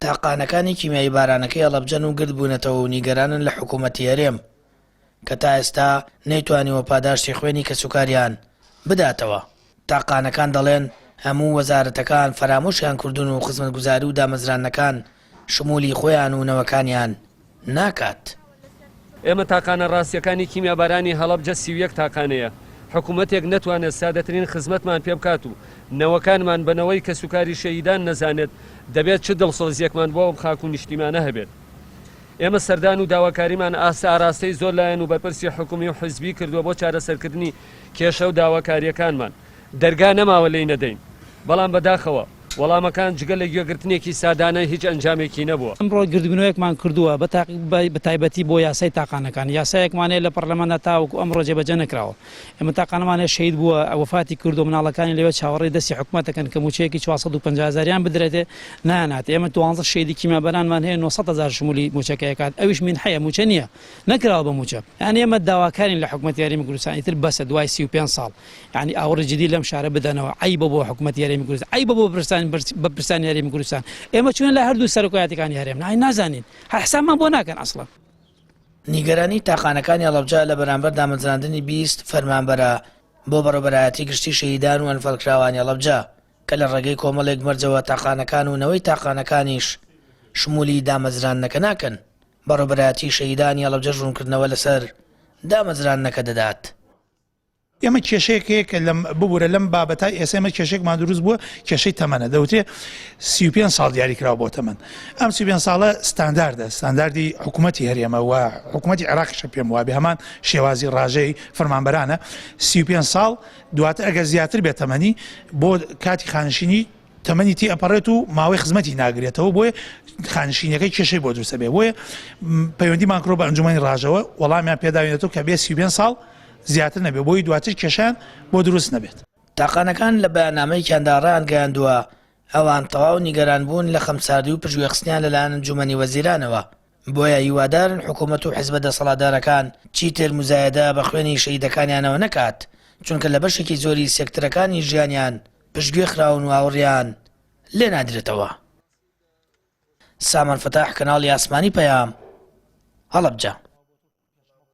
تاقانەکانی کیمیایی بارانەکەی هەڵەبجەن و گرد بوونەتەوە و نیگەرانن لە حکوومەتی هەرێم کە تا ئێستا نەیتوانیوە پاداشتی خوێنی کەسوکاریان بداتەوە. تاقانەکان دەڵێن هەموو وەزارەتەکان فرامۆشیان کردوون و خزمەتگوزاری و دامەزرانەکان شمولی خۆیان و نەوەکانیان ناکات. ئێمە تاقانە ڕاستیەکانی کیمیابارانی هەڵەبجە 31 تاقانەیە. حکوومەتێک نەتوانێت سادەترین خزمەتمان پێ بکات و نەوەکانمان بنەوەی کەسوکاری شەهیدان نەزانێت دەبێت چ دڵسۆزیەکمان بۆ ئەم خاک و نیشتیمانە هەبێت. ئێمە سەردان و داواکاریمان ئاراستەی زۆر لایەن و بەرپرسی حکومی و حزبی کردووە بۆ چارەسەرکردنی کێشە و داواکاریەکانمان. دەرگا نەماوە لێی نەدەین، بەڵام بەداخەوە وەڵامەکان جگە لە گوێگرتنێکی سادانە هیچ ئەنجامێکی نەبووە. ئەمڕۆ گردبنەوەیەکمان کردووە بە تایبەتی بۆ یاسای تاقانەکان. یاسایەکمانەیە لە پەرلەمانە تاوەکو ئەمڕۆ جێبەجێ نەکراوە. ئێمە تاقانەمانێ شەهید بووە، وەفاتی کرد و مناڵەکانی لەوێ چاوەڕێی دەستی حکوومەتەکەن کە موچەیەکی 450,000 بدرێتێ نانات. ئێمە 12 شەیدی کیمیابەرانمان هەیە 900,000 شمولی موچەکەیەکات، ئەویش من حەیە موچە نییە، نەکراوە بە موچە. یعنی ئێمە داواکارین لە حکوومەتی هەرێمی کوردستان ئیتر بەسە دوای 35 ساڵ. یعنی ئاوڕێ جدی لەم شارە بدەنەوە. عیبە بۆ حکوومەتی هەرێمی کوردستان، عیبە بۆ بەرپرسانی هەرێمی کوردستان. ئێمە چوون لە هەردوو سەرۆکایەتەکانی هەرێم نازانین، حسابمان بۆ ناکەن ئەسڵا. نیگەرانی تاقانەکانی هەڵەبجە لە بەرامبەر دامەزراندنی 20 فەرمانبەرە بۆ بەڕێوەبەرایەتی گشتی شەهیدان و ئەنفەڵکراوانی هەڵەبجە کە لە ڕێگەی کۆمەڵێک مەرجەوە تاقانەکان و نەوەی تاقانەکانیش شمولی دامەزرانەکە ناکەن. بەڕێوەبەرایەتی شەهیدانی هەڵەبجە ژوورکردنەوە لەسەر دامەزرانەکە دەدات. ئێمە کێشەیەکەیە کە ببوورە لەم بابەتای ئێسێمە کێشێکمان دروست بووە، کێشەی تەمەنە دەوتێ 35 ساڵ دیاریکراوە بۆ تەمەن. ئەم 35 ساڵە ستانداردی حکوومەتی هەرێمە و حکوومەتی عێراقیشە پێم وابێ هەمان شێوازی ڕاژەی فەرمانبەرانە 35 ساڵ دواتر ئەگەر زیاتر بێت تەمەنی بۆ کاتی خانشینی تەمەنی تی ئەپەڕێت و ماوەی خزمەتی ناگرێتەوە، بۆیە خانشینەکەی کێشەی بۆ دروستە بێ. بۆیە پەیوەندیمان کڕۆ بە ئەنجومەنی ڕاژەوە وەڵامیان پێداوێتەوە کە بێ 35 ساڵ زیاتر نەبێ بۆی دواتر کێشان بۆ دروست نەبێت. تاقانەکان لە بەیاننامەیەکیاندا ڕایانگەیاندووە ئەوان تەواو نیگەران بوون لە خەمساردی و پژوهێخستنیان لەلایەن ئەنجومەنی وەزیرانەوە، بۆیە هیوادارن حکوومەت و حیزبە دەسەڵاتدارەکان چیتر مزایەدە بە خوێنی شەهیدەکانیانەوە نەکات، چونکە لە بەشێکی زۆری سێکتەرەکانی ژیانیان پشتگوێ خراون و ئاوڕیان لێ نادرێتەوە. سامان فتاح، کەناڵی ئاسمانی پەیام، هەڵەبجە.